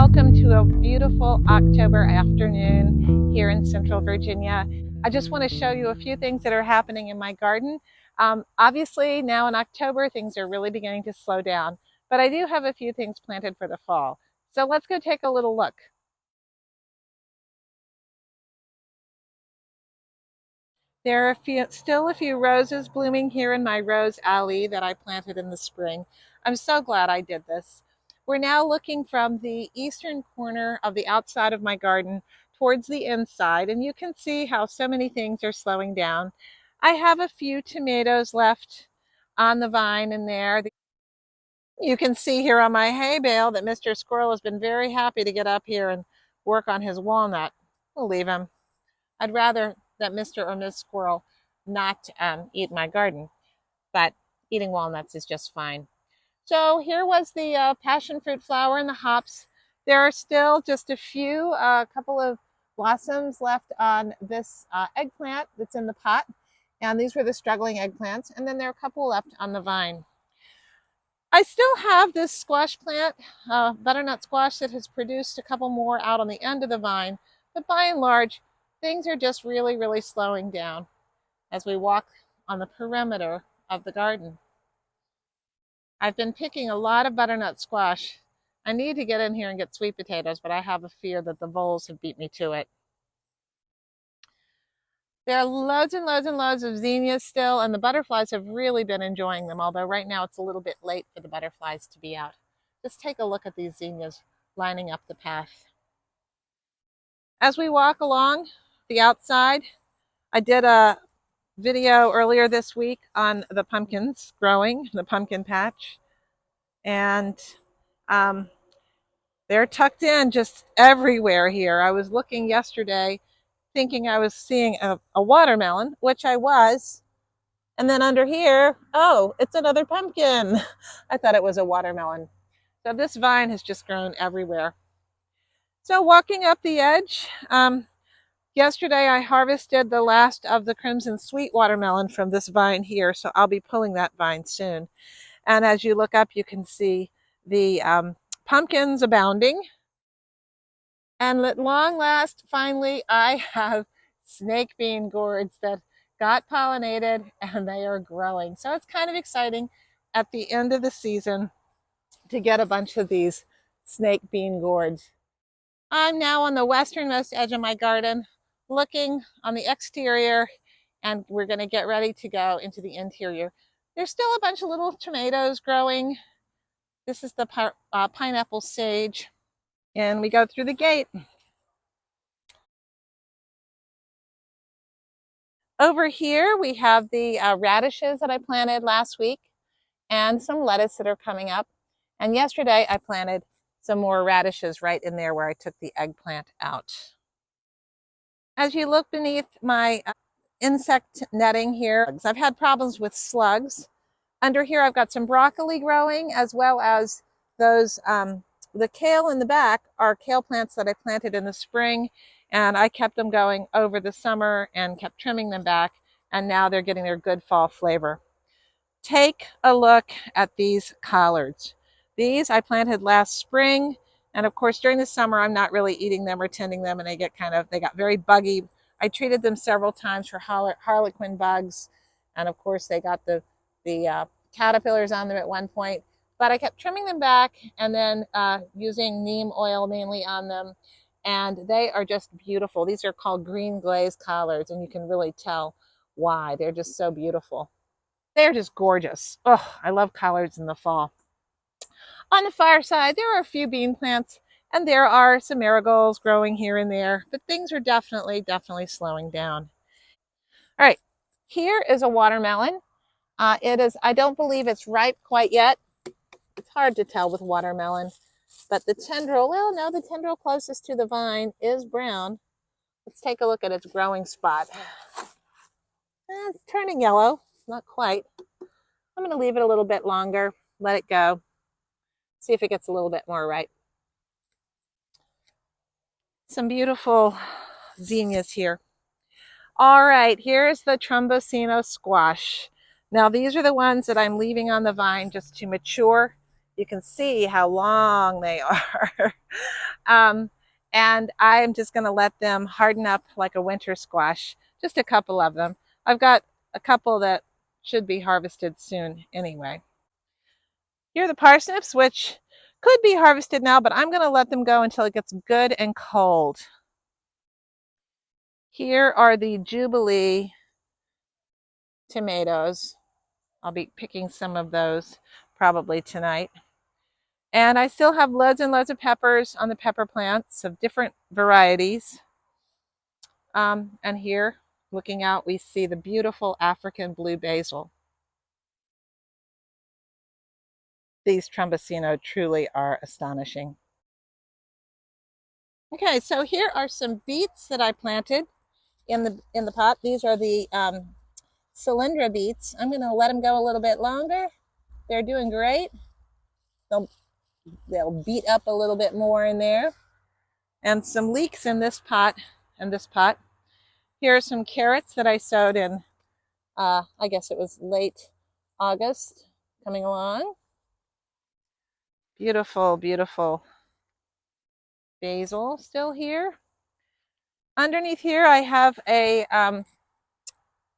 welcome to a beautiful October afternoon here in Central Virginia. I just want to show you a few things that are happening in my garden. Obviously, now in October, things are really beginning to slow down, but I do have a few things planted for the fall. So let's go take a little look. There are still a few roses blooming here in my rose alley that I planted in the spring. I'm so glad I did this. We're now looking from the eastern corner of the outside of my garden towards the inside, and you can see how so many things are slowing down. I have a few tomatoes left on the vine in there. You can see here on my hay bale that Mr. Squirrel has been very happy to get up here and work on his walnut. We'll leave him. I'd rather that Mr. or Ms. Squirrel not eat my garden, but eating walnuts is just fine. So here was the passion fruit flower and the hops. There are still just a few, couple of blossoms left on this eggplant that's in the pot. And these were the struggling eggplants. And then there are a couple left on the vine. I still have this squash plant, butternut squash, that has produced a couple more out on the end of the vine. But by and large, things are just really, really slowing down as we walk on the perimeter of the garden. I've been picking a lot of butternut squash. I need to get in here and get sweet potatoes, but I have a fear that the voles have beat me to it. There are loads and loads and loads of zinnias still, and the butterflies have really been enjoying them, although right now it's a little bit late for the butterflies to be out. Just take a look at these zinnias lining up the path. As we walk along the outside, I did a video earlier this week on the pumpkins growing, the pumpkin patch, and they're tucked in just everywhere here. I was looking yesterday thinking I was seeing a watermelon, which I was. And then under here, oh, it's another pumpkin. I thought it was a watermelon. So this vine has just grown everywhere. So walking up the edge, yesterday I harvested the last of the crimson sweet watermelon from this vine here. So I'll be pulling that vine soon. And as you look up, you can see the pumpkins abounding. And at long last, finally, I have snake bean gourds that got pollinated and they are growing. So it's kind of exciting at the end of the season to get a bunch of these snake bean gourds. I'm now on the westernmost edge of my garden, looking on the exterior, and we're going to get ready to go into the interior. There's still a bunch of little tomatoes growing. This is the pineapple sage. And we go through the gate. Over here, we have the radishes that I planted last week and some lettuce that are coming up. And yesterday, I planted some more radishes right in there where I took the eggplant out. As you look beneath my insect netting here, I've had problems with slugs. Under here, I've got some broccoli growing, as well as those, the kale in the back are kale plants that I planted in the spring, and I kept them going over the summer and kept trimming them back, and now they're getting their good fall flavor. Take a look at these collards. These I planted last spring, and of course during the summer I'm not really eating them or tending them, and they got very buggy. I treated them several times for harlequin bugs, and of course they got the caterpillars on them at one point, but I kept trimming them back and then using neem oil mainly on them, and they are just beautiful. These are called green glaze collards, and you can really tell why. They're just so beautiful. They're just gorgeous. Oh, I love collards in the fall. On the far side, there are a few bean plants, and there are some marigolds growing here and there, but things are definitely slowing down. All right, here is a watermelon. I don't believe it's ripe quite yet. It's hard to tell with watermelon, but the tendril, well, no, the tendril closest to the vine is brown. Let's take a look at its growing spot. It's turning yellow, not quite. I'm going to leave it a little bit longer, let it go, see if it gets a little bit more ripe. Some beautiful zinnias here. All right, here's the Trombosino squash. Now these are the ones that I'm leaving on the vine just to mature You can see how long they are. um, and I'm just going to let them harden up like a winter squash, just a couple of them. I've got a couple that should be harvested soon anyway. Here are the parsnips, which could be harvested now, but I'm going to let them go until it gets good and cold. Here are the Jubilee tomatoes. I'll be picking some of those probably tonight. And I still have loads and loads of peppers on the pepper plants of different varieties. And here, looking out, we see the beautiful African blue basil. These Trumbosino truly are astonishing. Okay, so here are some beets that I planted in the pot. These are the Cylindra beets. I'm going to let them go a little bit longer. They're doing great. They'll beat up a little bit more in there. And some leeks in this pot and this pot. Here are some carrots that I sowed in, I guess it was late August, coming along. Beautiful, beautiful basil still here. Underneath here, I have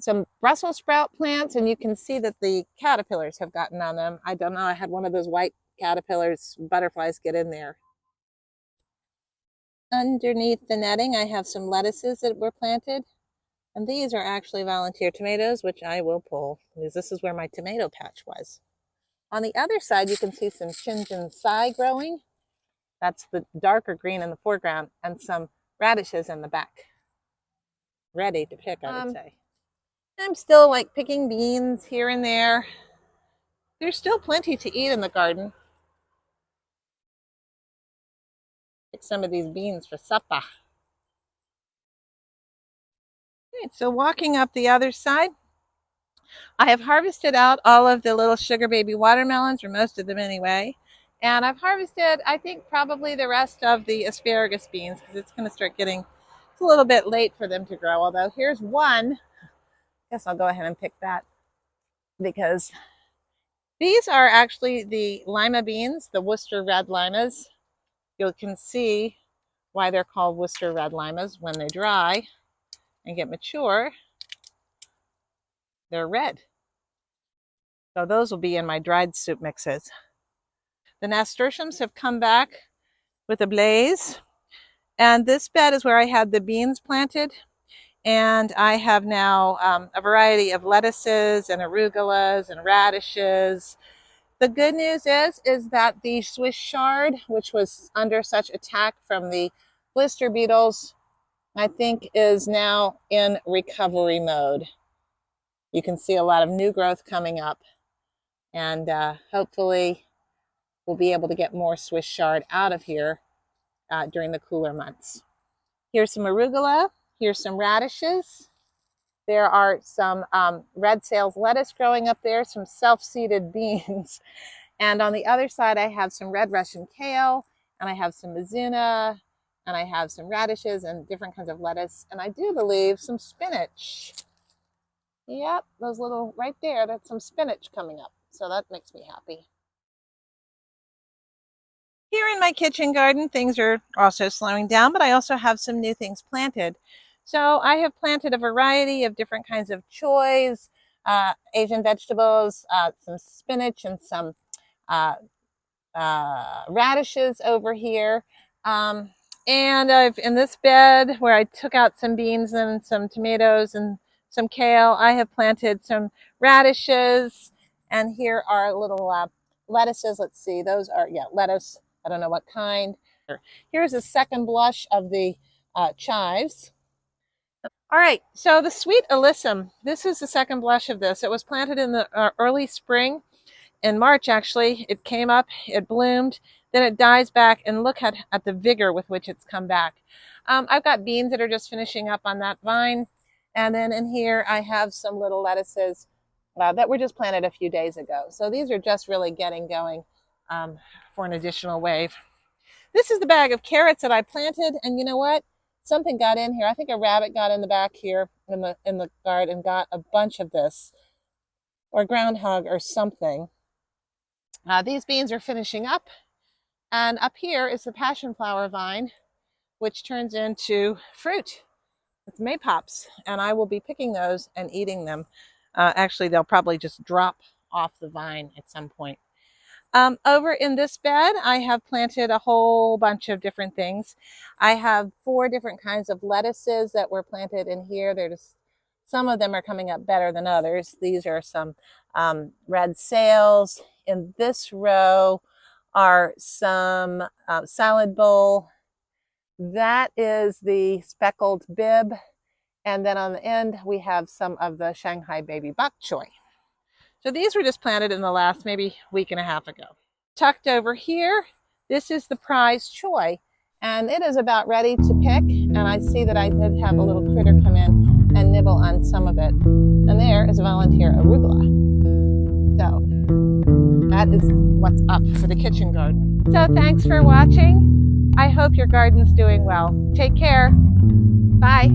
some Brussels sprout plants, and you can see that the caterpillars have gotten on them. I don't know, I had one of those white caterpillars, butterflies get in there. Underneath the netting, I have some lettuces that were planted. And these are actually volunteer tomatoes, which I will pull, because this is where my tomato patch was. On the other side, you can see some Chinjinsai growing. That's the darker green in the foreground, and some radishes in the back. Ready to pick, I would say. I'm still like picking beans here and there. There's still plenty to eat in the garden. Pick some of these beans for supper. Okay, so walking up the other side, I have harvested out all of the little sugar baby watermelons, or most of them anyway. And I've harvested, I think, probably the rest of the asparagus beans, because it's going to start getting, it's a little bit late for them to grow. Although here's one. I guess I'll go ahead and pick that, because these are actually the lima beans, the Worcester red limas. You can see why they're called Worcester red limas. When they dry and get mature, they're red. So those will be in my dried soup mixes. The nasturtiums have come back with a blaze. And this bed is where I had the beans planted. And I have now a variety of lettuces and arugulas and radishes. The good news is that the Swiss chard, which was under such attack from the blister beetles, I think is now in recovery mode. You can see a lot of new growth coming up, and hopefully we'll be able to get more Swiss chard out of here during the cooler months. Here's some arugula. Here's some radishes. There are some red sales lettuce growing up there, some self-seeded beans. And on the other side, I have some red Russian kale, and I have some mizuna, and I have some radishes and different kinds of lettuce. And I do believe some spinach. Yep, those little right there, that's some spinach coming up. So that makes me happy. Here in my kitchen garden, things are also slowing down, but I also have some new things planted. So I have planted a variety of different kinds of choys, Asian vegetables, some spinach, and some radishes over here. And I've in this bed where I took out some beans and some tomatoes and some kale, I have planted some radishes. And here are little lettuces. Let's see, those are, yeah, lettuce. I don't know what kind. Here's a second blush of the chives. All right, so the sweet alyssum, this is the second blush of this. It was planted in the early spring. In March, actually, it came up, it bloomed, then it dies back, and look at the vigor with which it's come back. I've got beans that are just finishing up on that vine. And then in here, I have some little lettuces that were just planted a few days ago. So these are just really getting going for an additional wave. This is the bag of carrots that I planted, and you know what? Something got in here. I think a rabbit got in the back here in the garden and got a bunch of this, or groundhog or something. These beans are finishing up, and up here is the passion flower vine, which turns into fruit. It's maypops, and I will be picking those and eating them. Actually, they'll probably just drop off the vine at some point. Over in this bed, I have planted a whole bunch of different things. I have 4 different kinds of lettuces that were planted in here. Some of them are coming up better than others. These are some red sales. In this row are some salad bowl. That is the speckled bib. And then on the end, we have some of the Shanghai baby bok choy. So these were just planted in the last maybe week and a half ago. Tucked over here, this is the prize choy, and it is about ready to pick. And I see that I did have a little critter come in and nibble on some of it. And there is a volunteer arugula. So that is what's up for the kitchen garden. So thanks for watching. I hope your garden's doing well. Take care. Bye.